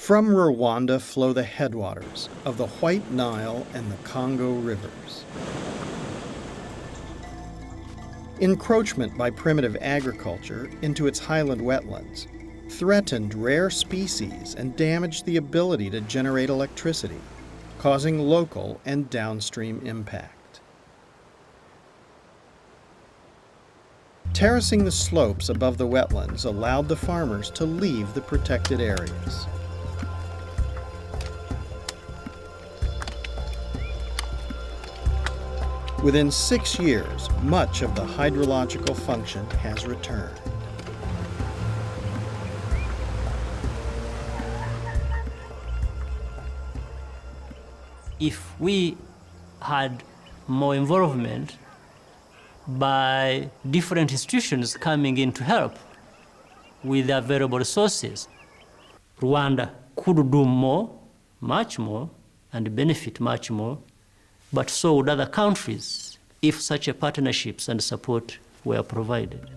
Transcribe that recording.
From Rwanda flow the headwaters of the White Nile and the Congo rivers. Encroachment by primitive agriculture into its highland wetlands threatened rare species and damaged the ability to generate electricity, causing local and downstream impact. Terracing the slopes above the wetlands allowed the farmers to leave the protected areas. Within 6 years, much of the hydrological function has returned. If we had more involvement by different institutions coming in to help with the available resources, Rwanda could do more, much more, and benefit much more. But so would other countries if such a partnerships and support were provided.